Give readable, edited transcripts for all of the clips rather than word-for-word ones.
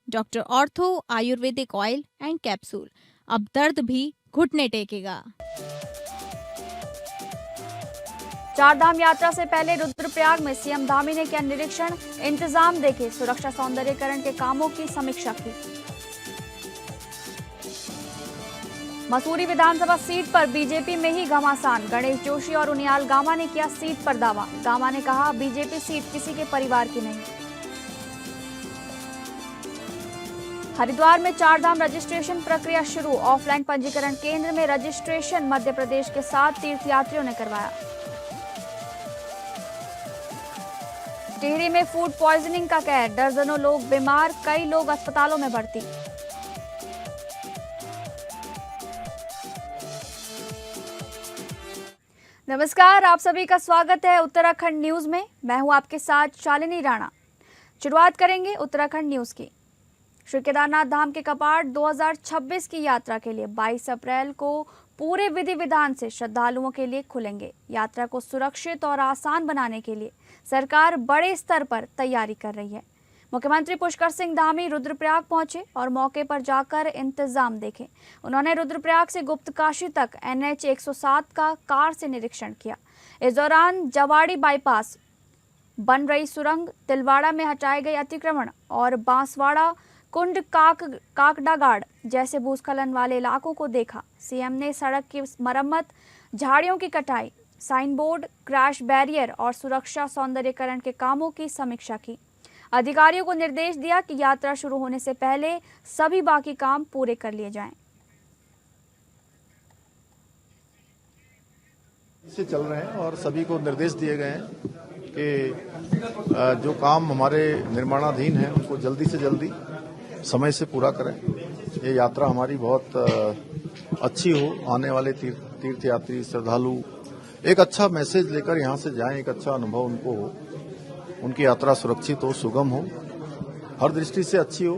Doctor ortho Ayurvedic oil and capsule. अब दर्द भी घुटने टेकेगा। चारधाम यात्रा से पहले रुद्रप्रयाग में सीएम धामी ने किया निरीक्षण, इंतजाम देखे, सुरक्षा सौंदर्यीकरण के कामों की समीक्षा की। मसूरी विधानसभा सीट पर बीजेपी में ही घमासान, गणेश जोशी और उनियाल गामा ने किया सीट पर दावा। गामा ने कहा, बीजेपी सीट किसी के परिवार की नहीं। हरिद्वार में चारधाम रजिस्ट्रेशन प्रक्रिया शुरू, ऑफलाइन पंजीकरण केंद्र में रजिस्ट्रेशन मध्य प्रदेश के 7 तीर्थयात्रियों ने करवाया। टिहरी में फूड पॉइजनिंग का कहर, दर्जनों लोग बीमार, कई लोग अस्पतालों में भर्ती। नमस्कार, आप सभी का स्वागत है उत्तराखंड न्यूज में। मैं हूं आपके साथ शालिनी राणा। शुरुआत करेंगे उत्तराखंड न्यूज की। श्री केदारनाथ धाम के कपाट 2026 की यात्रा के लिए 22 अप्रैल को पूरे विधि विधान से श्रद्धालुओं के लिए खुलेंगे। यात्रा को सुरक्षित और आसान बनाने के लिए सरकार बड़े स्तर पर तैयारी कर रही है। मुख्यमंत्री पुष्कर सिंह धामी रुद्रप्रयाग पहुंचे और मौके पर जाकर इंतजाम देखे। उन्होंने रुद्रप्रयाग से गुप्तकाशी तक NH 107 का कार से निरीक्षण किया। इस दौरान जवाड़ी बाईपास, बन रही सुरंग, तिलवाड़ा में हटाए गए अतिक्रमण और बांसवाड़ा कुंड काकडागाड़ जैसे भूस्खलन वाले इलाकों को देखा। सीएम ने सड़क की मरम्मत, झाड़ियों की कटाई, साइन बोर्ड, क्रैश बैरियर और सुरक्षा सौंदर्यीकरण के कामों की समीक्षा की। अधिकारियों को निर्देश दिया कि यात्रा शुरू होने से पहले सभी बाकी काम पूरे कर लिए जाएं। से चल रहे हैं और सभी को निर्देश दिए गए हैं कि जो काम हमारे निर्माणाधीन है उनको जल्दी से जल्दी समय से पूरा करें। ये यात्रा हमारी बहुत अच्छी हो, आने वाले तीर्थयात्री श्रद्धालु एक अच्छा मैसेज लेकर यहाँ से जाएं, एक अच्छा अनुभव उनको हो, उनकी यात्रा सुरक्षित हो, सुगम हो, हर दृष्टि से अच्छी हो,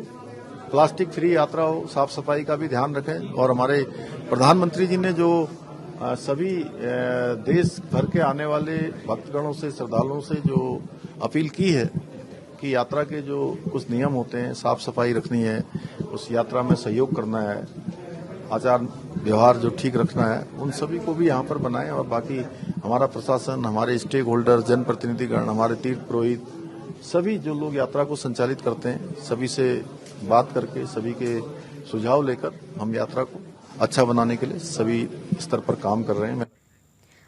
प्लास्टिक फ्री यात्रा हो, साफ सफाई का भी ध्यान रखें। और हमारे प्रधानमंत्री जी ने जो सभी देश भर के आने वाले भक्तगणों से, श्रद्धालुओं से जो अपील की है कि यात्रा के जो कुछ नियम होते हैं, साफ सफाई रखनी है, उस यात्रा में सहयोग करना है, आचार व्यवहार जो ठीक रखना है, उन सभी को भी यहाँ पर बनाएं। और बाकी हमारा प्रशासन, हमारे स्टेक होल्डर, जनप्रतिनिधिगण, हमारे तीर्थ पुरोहित, सभी जो लोग यात्रा को संचालित करते हैं, सभी से बात करके, सभी के सुझाव लेकर हम यात्रा को अच्छा बनाने के लिए सभी स्तर पर काम कर रहे हैं।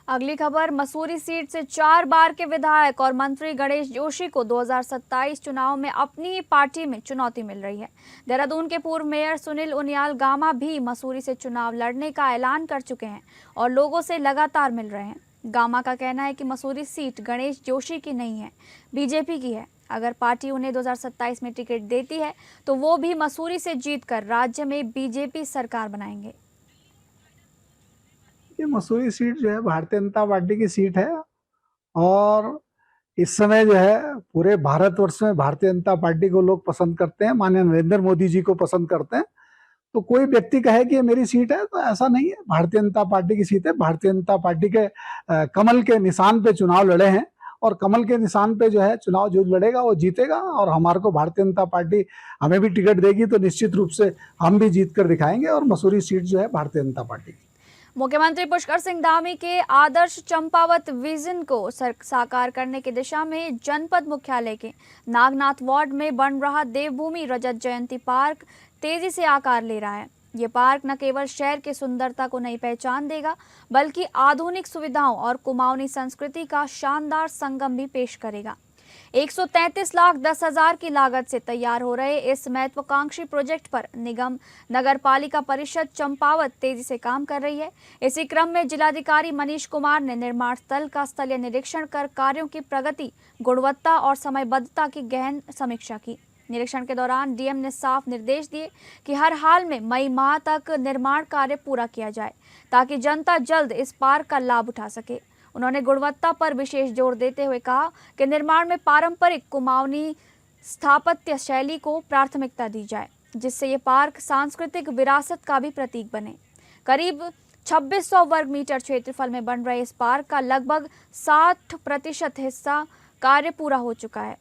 अगली खबर, मसूरी सीट से 4 बार के विधायक और मंत्री गणेश जोशी को 2027 चुनाव में अपनी ही पार्टी में चुनौती मिल रही है। देहरादून के पूर्व मेयर सुनील उनियाल गामा भी मसूरी से चुनाव लड़ने का ऐलान कर चुके हैं और लोगों से लगातार मिल रहे हैं। गामा का कहना है कि मसूरी सीट गणेश जोशी की नहीं है, बीजेपी की है। अगर पार्टी उन्हें 2027 में टिकट देती है तो वो भी मसूरी से जीतकर राज्य में बीजेपी सरकार बनाएंगे। ये मसूरी सीट जो है भारतीय जनता पार्टी की सीट है और इस समय जो है पूरे भारतवर्ष में भारतीय जनता पार्टी को लोग पसंद करते हैं, माननीय नरेंद्र मोदी जी को पसंद करते हैं। तो कोई व्यक्ति कहे कि ये मेरी सीट है तो ऐसा नहीं है, भारतीय जनता पार्टी की सीट है। भारतीय जनता पार्टी के कमल के निशान पे चुनाव लड़े हैं और कमल के निशान पे जो है चुनाव जो लड़ेगा वो जीतेगा। और हमारे को भारतीय जनता पार्टी हमें भी टिकट देगी तो निश्चित रूप से हम भी जीत कर दिखाएंगे और मसूरी सीट जो है भारतीय जनता पार्टी की। मुख्यमंत्री पुष्कर सिंह धामी के आदर्श चंपावत विजन को साकार करने की दिशा में जनपद मुख्यालय के नागनाथ वार्ड में बन रहा देवभूमि रजत जयंती पार्क तेजी से आकार ले रहा है। ये पार्क न केवल शहर की सुंदरता को नई पहचान देगा, बल्कि आधुनिक सुविधाओं और कुमाऊनी संस्कृति का शानदार संगम भी पेश करेगा। 133,10,000 की लागत से तैयार हो रहे इस महत्वाकांक्षी प्रोजेक्ट पर निगम नगर पालिका परिषद चंपावत तेजी से काम कर रही है। इसी क्रम में जिलाधिकारी मनीष कुमार ने निर्माण स्थल का स्थलीय निरीक्षण कर कार्यों की प्रगति, गुणवत्ता और समयबद्धता की गहन समीक्षा की। निरीक्षण के दौरान डीएम ने साफ निर्देश दिए कि हर हाल में मई माह तक निर्माण कार्य पूरा किया जाए ताकि जनता जल्द इस पार्क का लाभ उठा सके। उन्होंने गुणवत्ता पर विशेष जोर देते हुए कहा कि निर्माण में पारंपरिक कुमाऊनी स्थापत्य शैली को प्राथमिकता दी जाए, जिससे ये पार्क सांस्कृतिक विरासत का भी प्रतीक बने। करीब 2600 वर्ग मीटर क्षेत्रफल में बन रहे इस पार्क का लगभग 60% हिस्सा कार्य पूरा हो चुका है।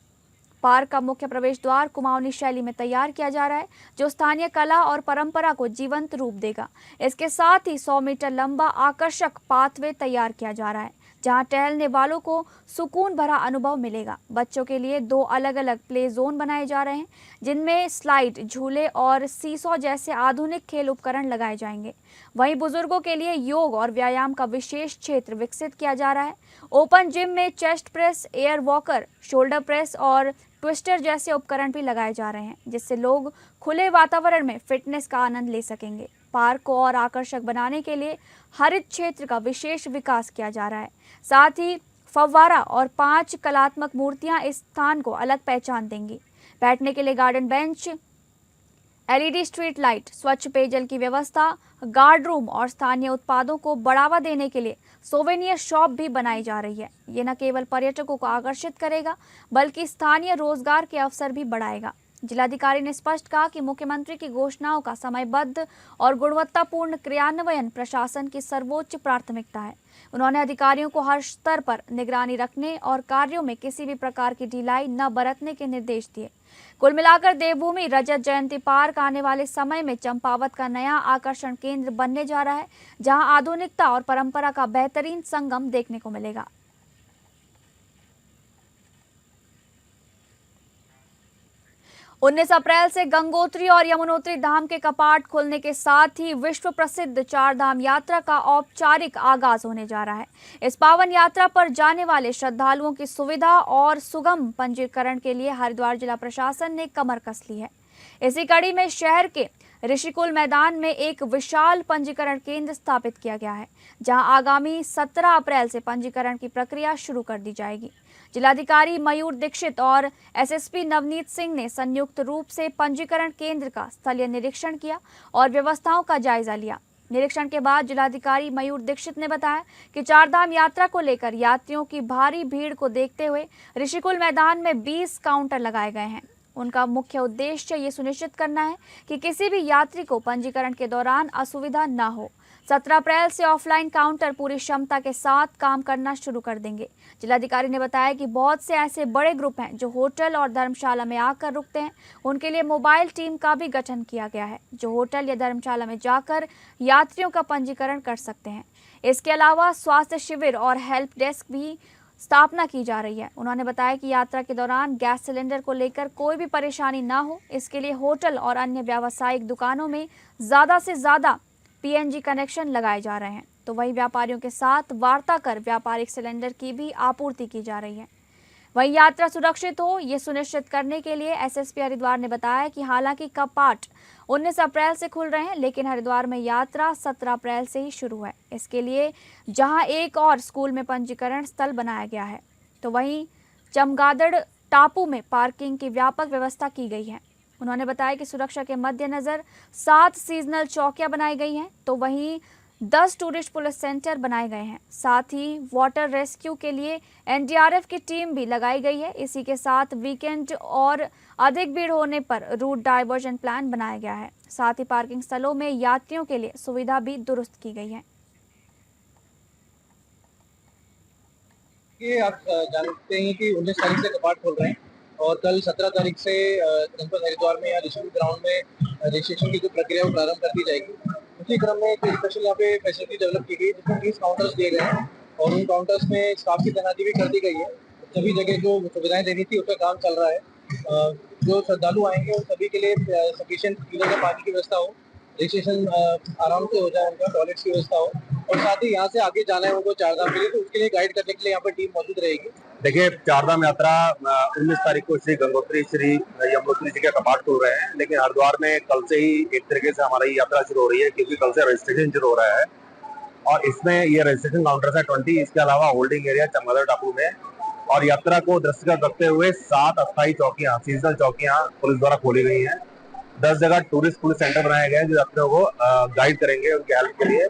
पार्क का मुख्य प्रवेश द्वार कुमाऊनी शैली में तैयार किया जा रहा है, जो स्थानीय कला और परंपरा को जीवंत रूप देगा। इसके साथ ही 100 मीटर लंबा आकर्षक पाथवे तैयार किया जा रहा है, जहां टहलने वालों को सुकून भरा अनुभव मिलेगा। बच्चों के लिए 2 अलग-अलग प्ले जोन बनाए जा रहे हैं, जिनमें स्लाइड, झूले और सीसॉ जैसे आधुनिक खेल उपकरण लगाए जाएंगे। वहीं बुजुर्गों के लिए योग और व्यायाम का विशेष क्षेत्र विकसित किया जा रहा है। ओपन जिम में chest press, air walker, shoulder press और ट्विस्टर जैसे उपकरण भी लगाए जा रहे हैं, जिससे लोग खुले वातावरण में फिटनेस का आनंद ले सकेंगे। पार्क को और आकर्षक बनाने के लिए हरित क्षेत्र का विशेष विकास किया जा रहा है। साथ ही फव्वारा और 5 कलात्मक मूर्तियां इस स्थान को अलग पहचान देंगी। बैठने के लिए garden bench, LED street light, स्वच्छ पेयजल की व्यवस्था, गार्ड रूम और स्थानीय उत्पादों को बढ़ावा देने के लिए सोवेनियर शॉप भी बनाई जा रही है। ये न केवल पर्यटकों को आकर्षित करेगा, बल्कि स्थानीय रोजगार के अवसर भी बढ़ाएगा। जिलाधिकारी ने स्पष्ट कहा कि मुख्यमंत्री की घोषणाओं का समयबद्ध और गुणवत्तापूर्ण क्रियान्वयन प्रशासन की सर्वोच्च प्राथमिकता है। उन्होंने अधिकारियों को हर स्तर पर निगरानी रखने और कार्यों में किसी भी प्रकार की ढिलाई न बरतने के निर्देश दिए। कुल मिलाकर देवभूमि रजत जयंती पार्क आने वाले समय में चंपावत का नया आकर्षण केंद्र बनने जा रहा है, जहां आधुनिकता और परंपरा का बेहतरीन संगम देखने को मिलेगा। 19 अप्रैल से गंगोत्री और यमुनोत्री धाम के कपाट खुलने के साथ ही विश्व प्रसिद्ध 4 धाम यात्रा का औपचारिक आगाज होने जा रहा है। इस पावन यात्रा पर जाने वाले श्रद्धालुओं की सुविधा और सुगम पंजीकरण के लिए हरिद्वार जिला प्रशासन ने कमर कस ली है। इसी कड़ी में शहर के ऋषिकुल मैदान में एक विशाल पंजीकरण केंद्र स्थापित किया गया है, जहां आगामी 17 अप्रैल से पंजीकरण की प्रक्रिया शुरू कर दी जाएगी। जिलाधिकारी मयूर दीक्षित और SSP नवनीत सिंह ने संयुक्त रूप से पंजीकरण केंद्र का स्थलीय निरीक्षण किया और व्यवस्थाओं का जायजा लिया। निरीक्षण के बाद जिलाधिकारी मयूर दीक्षित ने बताया कि 4 धाम यात्रा को लेकर यात्रियों की भारी भीड़ को देखते हुए ऋषिकुल मैदान में 20 काउंटर लगाए गए हैं। उनका मुख्य उद्देश्य ये सुनिश्चित करना है कि किसी भी यात्री को पंजीकरण के दौरान असुविधा न हो। 17 अप्रैल से ऑफलाइन काउंटर पूरी क्षमता के साथ काम करना शुरू कर देंगे। जिलाधिकारी ने बताया कि बहुत से ऐसे बड़े ग्रुप हैं जो होटल और धर्मशाला में आकर रुकते हैं। उनके लिए मोबाइल टीम का भी गठन किया गया है, जो होटल या धर्मशाला में जाकर यात्रियों का पंजीकरण कर सकते हैं। इसके अलावा स्वास्थ्य शिविर और हेल्प डेस्क भी स्थापना की जा रही है। उन्होंने बताया कि यात्रा के दौरान गैस सिलेंडर को लेकर कोई भी परेशानी न हो, इसके लिए होटल और अन्य व्यावसायिक दुकानों में ज़्यादा से ज़्यादा PNG कनेक्शन लगाए जा रहे हैं, तो वहीं व्यापारियों के साथ वार्ता कर व्यापारिक सिलेंडर की भी आपूर्ति की जा रही है। वहीं यात्रा सुरक्षित हो, ये सुनिश्चित करने के लिए SSP हरिद्वार ने बताया कि हालांकि कपाट 19 अप्रैल से खुल रहे हैं, लेकिन हरिद्वार में यात्रा 17 अप्रैल से ही शुरू है। इसके लिए जहां एक और स्कूल में पंजीकरण स्थल बनाया गया है, तो वहीं चमगादड़ टापू में पार्किंग की व्यापक व्यवस्था की गई है। उन्होंने बताया कि सुरक्षा के मद्देनजर 7 सीजनल चौकियां बनाई गई हैं, तो वहीं 10 टूरिस्ट पुलिस सेंटर बनाए गए हैं। साथ ही वाटर रेस्क्यू के लिए NDRF की टीम भी लगाई गई है। इसी के साथ वीकेंड और अधिक भीड़ होने पर रूट डाइवर्जन प्लान बनाया गया है। साथ ही पार्किंग स्थलों में यात्रियों के लिए सुविधा भी दुरुस्त की गई है। ये आप जानते हैं कि 19 तारीख से कपाट खोल रहे हैं और कल 17 तारीख से जनपद हरिद्वार में या ऋषिकुल ग्राउंड में रजिस्ट्रेशन की जो प्रक्रिया वो प्रारंभ कर दी जाएगी। उसी क्रम में एक स्पेशल यहाँ पे फैसिलिटी डेवलप की गई, जिसमें 20 काउंटर्स दिए गए हैं और उन काउंटर्स में स्टाफ की तैनाती भी कर दी गई है। सभी जगह जो सुविधाएं देनी थी उसका काम चल रहा है। जो श्रद्धालु आएंगे उन सभी के लिए सफिशिएंट पीने का पानी की व्यवस्था हो, रजिस्ट्रेशन आराम से हो जाए, उनका टॉयलेट्स की व्यवस्था हो और साथ ही यहाँ से आगे जाना है उनको 4 धाम के लिए, तो उसके लिए गाइड करने के लिए यहाँ पर टीम मौजूद रहेगी। देखिए, 4 धाम यात्रा 19 तारीख को श्री गंगोत्री श्री यमुनोत्री जी के कपाट खुल रहे हैं, लेकिन हरिद्वार में कल से ही एक तरीके से हमारी यात्रा शुरू हो रही है, क्योंकि कल से रजिस्ट्रेशन शुरू हो रहा है और इसमें ये रजिस्ट्रेशन काउंटर है 20। इसके अलावा होल्डिंग एरिया चमगादड़ टापू में और यात्रा को दृष्टिगत रखते हुए 7 अस्थायी चौकियां, सीजनल चौकियां पुलिस द्वारा खोली गई हैं। 10 जगह टूरिस्ट पुलिस सेंटर बनाए गए हैं जो यात्रियों को गाइड करेंगे उनके हेल्प के लिए।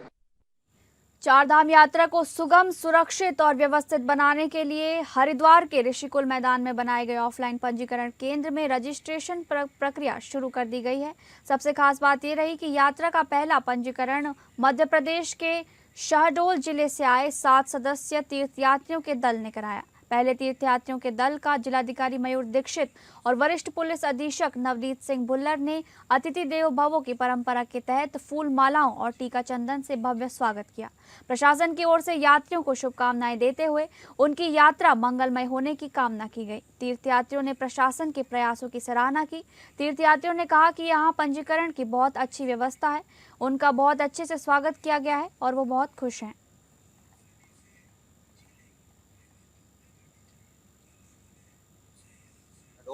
4 धाम यात्रा को सुगम, सुरक्षित और व्यवस्थित बनाने के लिए हरिद्वार के ऋषिकुल मैदान में बनाए गए ऑफलाइन पंजीकरण केंद्र में रजिस्ट्रेशन प्रक्रिया शुरू कर दी गई है। सबसे खास बात ये रही कि यात्रा का पहला पंजीकरण मध्य प्रदेश के शहडोल जिले से आए 7 सदस्यीय तीर्थयात्रियों के दल ने कराया। पहले तीर्थयात्रियों के दल का जिलाधिकारी मयूर दीक्षित और वरिष्ठ पुलिस अधीक्षक नवनीत सिंह भुल्लर ने अतिथि देवो भव की परंपरा के तहत फूल मालाओं और टीका चंदन से भव्य स्वागत किया। प्रशासन की ओर से यात्रियों को शुभकामनाएं देते हुए उनकी यात्रा मंगलमय होने की कामना की गई। तीर्थयात्रियों ने प्रशासन के प्रयासों की सराहना की। तीर्थयात्रियों ने कहा कि यहाँ पंजीकरण की बहुत अच्छी व्यवस्था है, उनका बहुत अच्छे से स्वागत किया गया है और वो बहुत खुश हैं।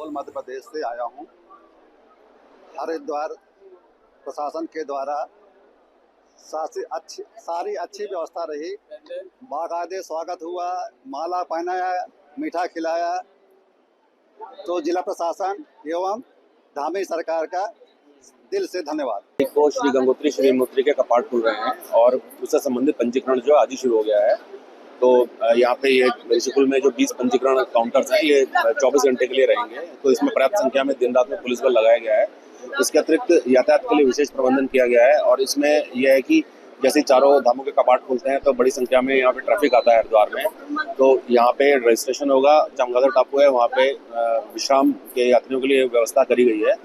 मध्य प्रदेश से आया हूँ। हरिद्वार प्रशासन के द्वारा सारी अच्छी व्यवस्था रही। बाकायदे स्वागत हुआ, माला पहनाया, मीठा खिलाया। तो जिला प्रशासन एवं धामी सरकार का दिल से धन्यवाद। तो श्री गंगोत्री श्री यमुनोत्री के कपाट खुल रहे हैं और उससे संबंधित पंजीकरण जो आज ही शुरू हो गया है। तो यहाँ पे ये बेसिकल में जो 20 पंजीकरण काउंटर्स हैं ये 24 घंटे के लिए रहेंगे। तो इसमें पर्याप्त संख्या में दिन रात में पुलिस बल लगाया गया है। इसके अतिरिक्त यातायात के लिए विशेष प्रबंधन किया गया है और इसमें यह है कि जैसे चारों धामों के कपाट खुलते हैं तो बड़ी संख्या में यहाँ पे ट्रैफिक आता है हरिद्वार में। तो यहाँ पे रजिस्ट्रेशन होगा, चमगादड़ टापू है वहाँ पे विश्राम के यात्रियों के लिए व्यवस्था करी गई है।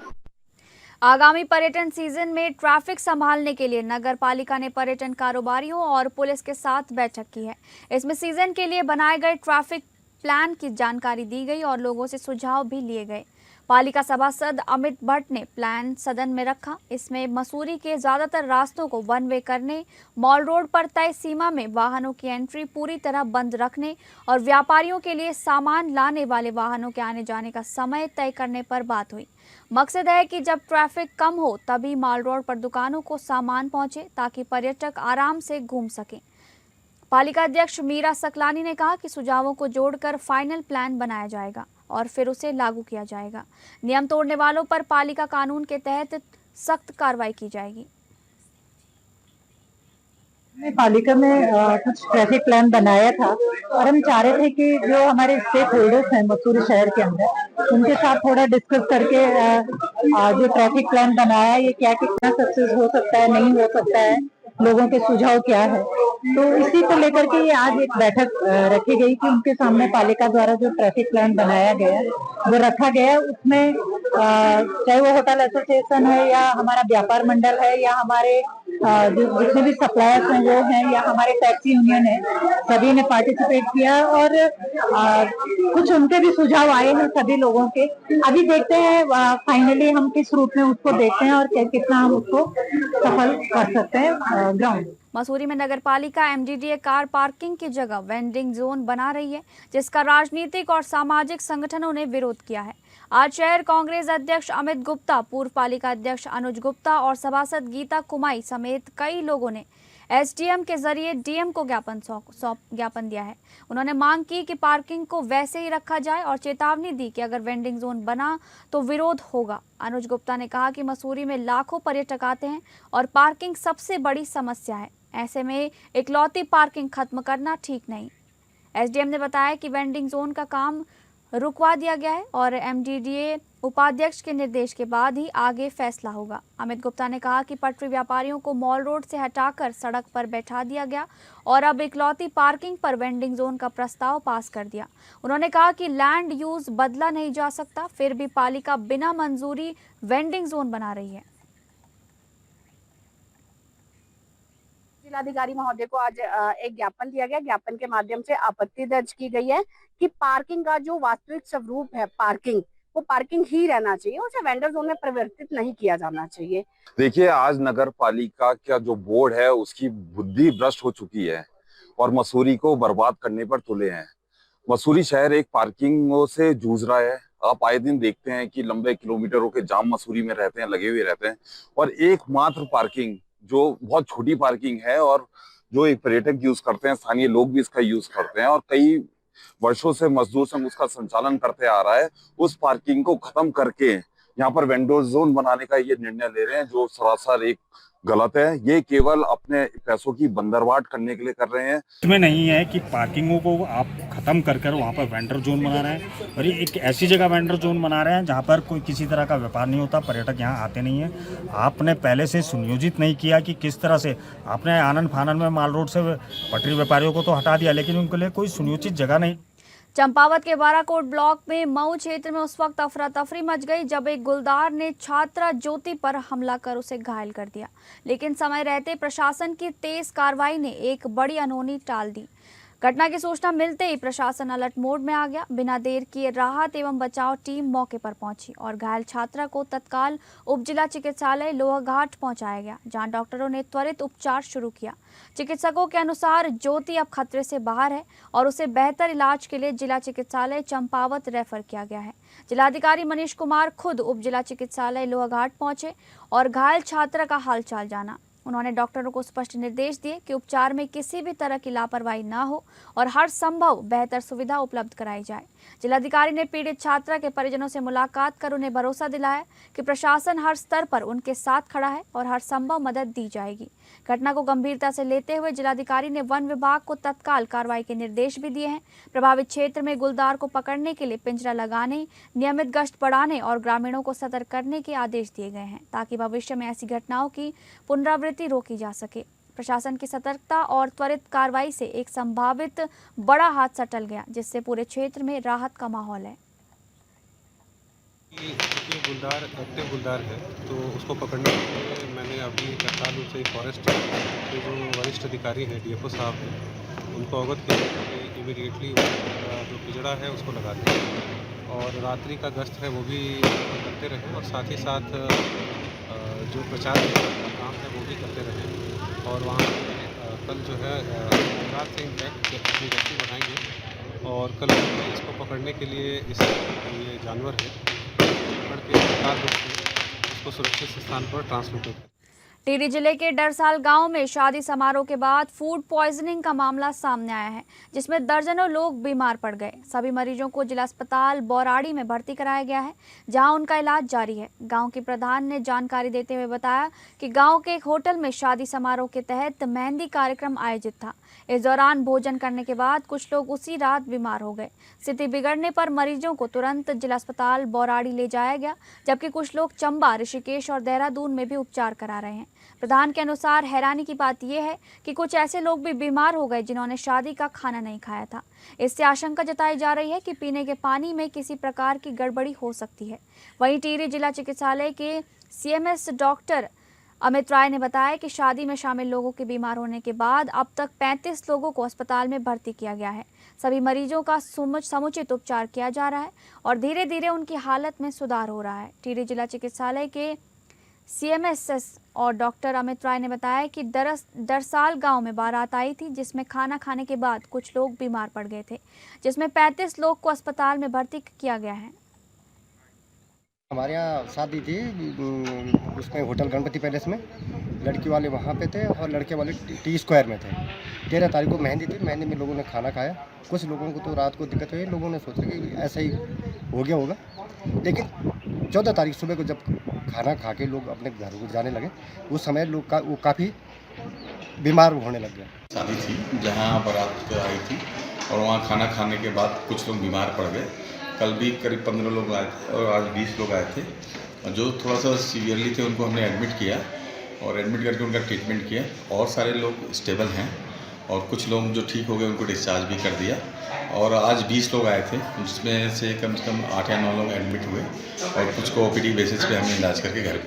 आगामी पर्यटन सीजन में ट्रैफिक संभालने के लिए नगर पालिका ने पर्यटन कारोबारियों और पुलिस के साथ बैठक की है। इसमें सीजन के लिए बनाए गए ट्रैफिक प्लान की जानकारी दी गई और लोगों से सुझाव भी लिए गए। पालिका सभासद अमित भट्ट ने प्लान सदन में रखा। इसमें मसूरी के ज्यादातर रास्तों को वन वे करने, मॉल रोड पर तय सीमा में वाहनों की एंट्री पूरी तरह बंद रखने और व्यापारियों के लिए सामान लाने वाले वाहनों के आने जाने का समय तय करने पर बात हुई। मकसद है कि जब ट्रैफिक कम हो तभी मॉल रोड पर दुकानों को सामान पहुंचे ताकि पर्यटक आराम से घूम सकें। पालिका अध्यक्ष मीरा सकलानी ने कहा कि सुझावों को जोड़कर फाइनल प्लान बनाया जाएगा और फिर उसे लागू किया जाएगा। नियम तोड़ने वालों पर पालिका कानून के तहत सख्त कार्रवाई की जाएगी। पालिका में कुछ ट्रैफिक प्लान बनाया था और हम चाह रहे थे कि जो हमारे स्टेक होल्डर्स हैं मसूरी शहर के अंदर उनके साथ थोड़ा डिस्कस करके जो ट्रैफिक प्लान बनाया ये क्या कितना सक्सेस हो सकता है, नहीं हो सकता है, लोगों के सुझाव क्या है। तो इसी को लेकर के ये आज एक बैठक रखी गई कि उनके सामने पालिका द्वारा जो ट्रैफिक प्लान बनाया गया वो रखा गया। उसमें चाहे वो होटल एसोसिएशन है या हमारा व्यापार मंडल है या हमारे जितने भी सप्लायर्स हैं वो हैं या हमारे टैक्सी यूनियन है, सभी ने पार्टिसिपेट किया और कुछ उनके भी सुझाव आए हैं सभी लोगों के। अभी देखते हैं फाइनली हम किस रूप में उसको देखते हैं और कितना हम उसको सफल कर सकते हैं ग्राउंड। मसूरी में नगर पालिका एमडीडीए कार पार्किंग की जगह वेंडिंग जोन बना रही है, जिसका राजनीतिक और सामाजिक संगठनों ने विरोध किया है। आज शहर कांग्रेस अध्यक्ष अमित गुप्ता, पूर्व पालिका अध्यक्ष अनुज गुप्ता और सभासद गीता कुमाई समेत कई लोगों ने एसडीएम के जरिए डीएम को ज्ञापन दिया है। उन्होंने मांग की कि पार्किंग को वैसे ही रखा जाए और चेतावनी दी कि अगर वेंडिंग जोन बना तो विरोध होगा। अनुज गुप्ता ने कहा कि मसूरी में लाखों पर्यटक आते हैं और पार्किंग सबसे बड़ी समस्या है। ऐसे में इकलौती पार्किंग खत्म करना ठीक नहीं। एसडीएम ने बताया कि वेंडिंग जोन का काम रुकवा दिया गया है और एमडीडीए उपाध्यक्ष के निर्देश के बाद ही आगे फैसला होगा। अमित गुप्ता ने कहा कि पटरी व्यापारियों को मॉल रोड से हटाकर सड़क पर बैठा दिया गया और अब इकलौती पार्किंग पर वेंडिंग जोन का प्रस्ताव पास कर दिया। उन्होंने कहा कि लैंड यूज बदला नहीं जा सकता, फिर भी पालिका बिना मंजूरी वेंडिंग जोन बना रही है। जिलाधिकारी महोदय को आज एक ज्ञापन दिया गया। ज्ञापन के माध्यम से आपत्ति दर्ज की गई है कि पार्किंग का जो वास्तविक स्वरूप है पार्किंग, वो पार्किंग ही रहना चाहिए, उसे वेंडर जोन में परिवर्तित नहीं किया जाना चाहिए। देखिए, आज नगर पालिका का जो बोर्ड है उसकी बुद्धि भ्रष्ट हो चुकी है और मसूरी को बर्बाद करने पर तुले हैं। मसूरी शहर एक पार्किंगों से जूझ रहा है। आप आए दिन देखते हैं कि लंबे किलोमीटरों के जाम मसूरी में रहते हैं, लगे हुए रहते हैं और एकमात्र पार्किंग जो बहुत छोटी पार्किंग है और जो एक पर्यटक यूज करते हैं, स्थानीय लोग भी इसका यूज करते हैं और कई वर्षों से मजदूर संघ उसका संचालन करते आ रहा है, उस पार्किंग को खत्म करके यहाँ पर वेंडर जोन बनाने का ये निर्णय ले रहे हैं, जो सरासर एक गलत है। ये केवल अपने पैसों की बंदरबाट करने के लिए कर रहे हैं। इसमें नहीं है कि पार्किंगों को आप खत्म कर वहाँ पर वेंडर जोन बना रहे हैं और ये एक ऐसी जगह वेंडर जोन बना रहे हैं जहाँ पर कोई किसी तरह का व्यापार नहीं होता, पर्यटक यहाँ आते नहीं हैं। आपने पहले से सुनियोजित नहीं किया कि किस तरह से आपने आनन फानन में माल रोड से पटरी व्यापारियों को तो हटा दिया, लेकिन उनके लिए कोई सुनियोजित जगह नहीं। चंपावत के बाराकोट ब्लॉक में मऊ क्षेत्र में उस वक्त अफरा तफरी मच गई जब एक गुलदार ने छात्रा ज्योति पर हमला कर उसे घायल कर दिया, लेकिन समय रहते प्रशासन की तेज कार्रवाई ने एक बड़ी अनहोनी टाल दी। घटना की सूचना मिलते ही प्रशासन अलर्ट मोड में आ गया। बिना देर किए राहत एवं बचाव टीम मौके पर पहुंची और घायल छात्रा को तत्काल उप जिला चिकित्सालय लोहाघाट पहुंचाया गया, जहां डॉक्टरों ने त्वरित उपचार शुरू किया। चिकित्सकों के अनुसार ज्योति अब खतरे से बाहर है और उसे बेहतर इलाज के लिए जिला चिकित्सालय चंपावत रेफर किया गया है। जिलाधिकारी मनीष कुमार खुद उप जिला चिकित्सालय लोहाघाट पहुंचे और घायल छात्रा का हालचाल जाना। उन्होंने डॉक्टरों को स्पष्ट निर्देश दिए कि उपचार में किसी भी तरह की लापरवाही न हो और हर संभव बेहतर सुविधा उपलब्ध कराई जाए। जिलाधिकारी ने पीड़ित छात्रा के परिजनों से मुलाकात कर उन्हें भरोसा दिलाया कि प्रशासन हर स्तर पर उनके साथ खड़ा है और हर संभव मदद दी जाएगी। घटना को गंभीरता से लेते हुए जिलाधिकारी ने वन विभाग को तत्काल कार्रवाई के निर्देश भी दिए हैं। प्रभावित क्षेत्र में गुलदार को पकड़ने के लिए पिंजरा लगाने, नियमित गश्त बढ़ाने और ग्रामीणों को सतर्क करने के आदेश दिए गए हैं, ताकि भविष्य में ऐसी घटनाओं की पुनरावृत्ति रोकी जा सके। प्रशासन की सतर्कता और त्वरित कार्रवाई से एक संभावित बड़ा हादसा टल गया, जिससे पूरे क्षेत्र में राहत का माहौल है। ये गुलदार एक्टिव गुलदार है, तो उसको पकड़ने के लिए मैंने अभी तत्काल उसे फॉरेस्ट के जो वरिष्ठ अधिकारी हैं डीएफओ साहब हैं उनको अवगत किया कि इमीडिएटली जो पिंजड़ा है उसको लगा दें और रात्रि का गश्त है वो भी करते रहें और साथ ही साथ जो प्रचार का काम है वो भी करते रहें। और वहाँ कल जो है रात से इम्पैक्ट अपनी गश्ती बढ़ाएंगे और कल इसको पकड़ने के लिए ये जानवर है पकड़ के सरकार रूप से उसको सुरक्षित स्थान पर ट्रांसपोर्ट करते हैं। टिहरी जिले के डरसाल गांव में शादी समारोह के बाद फूड पॉइजनिंग का मामला सामने आया है, जिसमें दर्जनों लोग बीमार पड़ गए। सभी मरीजों को जिला अस्पताल बौराड़ी में भर्ती कराया गया है, जहां उनका इलाज जारी है। गांव के प्रधान ने जानकारी देते हुए बताया कि गांव के एक होटल में शादी समारोह के तहत मेहंदी कार्यक्रम आयोजित था। इस दौरान भोजन करने के बाद कुछ लोग उसी रात बीमार हो गए। स्थिति बिगड़ने पर मरीजों को तुरंत जिला अस्पताल बौराड़ी ले जाया गया, जबकि कुछ लोग चंबा, ऋषिकेश और देहरादून में भी उपचार करा रहे हैं। प्रधान के अनुसार हैरानी की बात यह है कि कुछ ऐसे लोग भी बीमार हो गए जिन्होंने शादी का खाना नहीं खाया था। इससे आशंका जताई जा रही है कि पीने के पानी में किसी प्रकार की गड़बड़ी हो सकती है। वहीं टिहरी जिला चिकित्सालय के सीएमएस डॉक्टर अमित राय ने बताया कि शादी में शामिल लोगों के बीमार होने के बाद अब तक 35 लोगों को अस्पताल में भर्ती किया गया है। सभी मरीजों का समुचित उपचार किया जा रहा है और धीरे धीरे उनकी हालत में सुधार हो रहा है। टिहरी जिला चिकित्सालय के सीएमएस और डॉक्टर अमित राय ने बताया कि दरसाल गांव में बारात आई थी, जिसमें खाना खाने के बाद कुछ लोग बीमार पड़ गए थे, जिसमें 35 लोग को अस्पताल में भर्ती किया गया है। हमारे यहाँ शादी थी, उसमें होटल गणपति पैलेस में लड़की वाले वहाँ पे थे और लड़के वाले टी स्क्वायर में थे। 13 तारीख को मेहंदी थी। मेहंदी में लोगों ने खाना खाया। कुछ लोगों को तो रात को दिक्कत हुई, लोगों ने सोचा कि ऐसा ही हो गया होगा, लेकिन 14 तारीख सुबह को जब खाना खा के लोग अपने घर को जाने लगे, उस समय लोग वो काफ़ी बीमार होने लग गया। शादी थी जहाँ बारात आई थी और वहाँ खाना खाने के बाद कुछ लोग बीमार पड़ गए। कल भी करीब 15 लोग आए थे और आज 20 लोग आए थे। जो थोड़ा सा सीवियरली थे उनको हमने एडमिट किया और एडमिट करके उनका ट्रीटमेंट किया और सारे लोग स्टेबल हैं और कुछ लोग जो ठीक हो गए उनको डिस्चार्ज भी कर दिया। और आज 20 लोग आए थे, जिसमें से कम 8 या 9 लोग एडमिट हुए और कुछ को ओपीडी बेसिस पे हमने इलाज करके घर।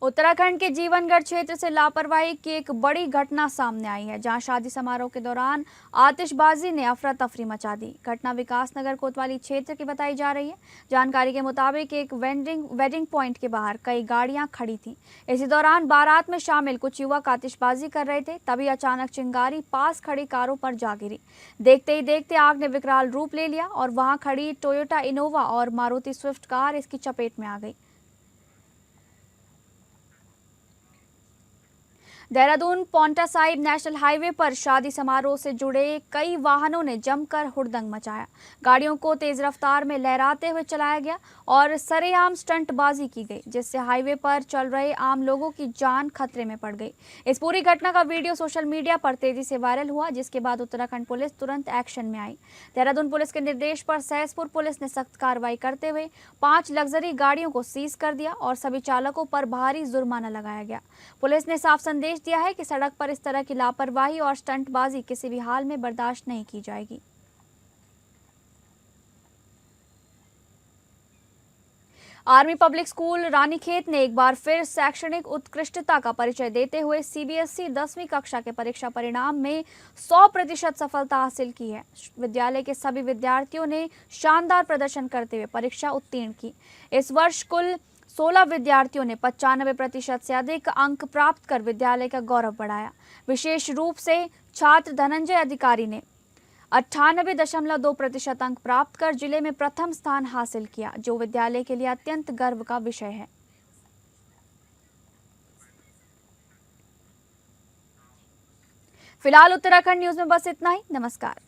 उत्तराखंड के जीवनगढ़ क्षेत्र से लापरवाही की एक बड़ी घटना सामने आई है, जहां शादी समारोह के दौरान आतिशबाजी ने अफरा तफरी मचा दी। घटना विकासनगर कोतवाली क्षेत्र की बताई जा रही है। जानकारी के मुताबिक एक वेडिंग पॉइंट के बाहर कई गाड़ियां खड़ी थीं। इसी दौरान बारात में शामिल कुछ युवक आतिशबाजी कर रहे थे, तभी अचानक चिंगारी पास खड़ी कारों पर जा गिरी। देखते ही देखते आग ने विकराल रूप ले लिया और वहां खड़ी टोयोटा इनोवा और मारुति स्विफ्ट कार इसकी चपेट में आ गई। देहरादून पौंटा साहिब नेशनल हाईवे पर शादी समारोह से जुड़े कई वाहनों ने जमकर हुड़दंग मचाया। गाड़ियों को तेज रफ्तार में लहराते हुए चलाया गया और सरेआम स्टंटबाजी की गई, जिससे हाईवे पर चल रहे आम लोगों की जान खतरे में पड़ गई। इस पूरी घटना का वीडियो सोशल मीडिया पर तेजी से वायरल हुआ, जिसके बाद उत्तराखंड पुलिस तुरंत एक्शन में आई। देहरादून पुलिस के निर्देश पर सहसपुर पुलिस ने सख्त कार्रवाई करते हुए 5 लग्जरी गाड़ियों को सीज कर दिया और सभी चालकों पर भारी जुर्माना लगाया गया। पुलिस ने साफ संदेश दिया है कि सड़क पर इस तरह की लापरवाही और स्टंटबाजी किसी भी हाल में बर्दाश्त नहीं की जाएगी। आर्मी पब्लिक स्कूल रानीखेत ने एक बार फिर शैक्षणिक उत्कृष्टता का परिचय देते हुए सीबीएसई 10वीं कक्षा के परीक्षा परिणाम में 100% सफलता हासिल की है। विद्यालय के सभी विद्यार्थियों ने शानदार प्रदर्शन करते हुए परीक्षा उत्तीर्ण की। इस वर्ष कुल 16 विद्यार्थियों ने 95% से अधिक अंक प्राप्त कर विद्यालय का गौरव बढ़ाया। विशेष रूप से छात्र धनंजय अधिकारी ने 98.2% अंक प्राप्त कर जिले में प्रथम स्थान हासिल किया, जो विद्यालय के लिए अत्यंत गर्व का विषय है। फिलहाल उत्तराखंड न्यूज में बस इतना ही। नमस्कार।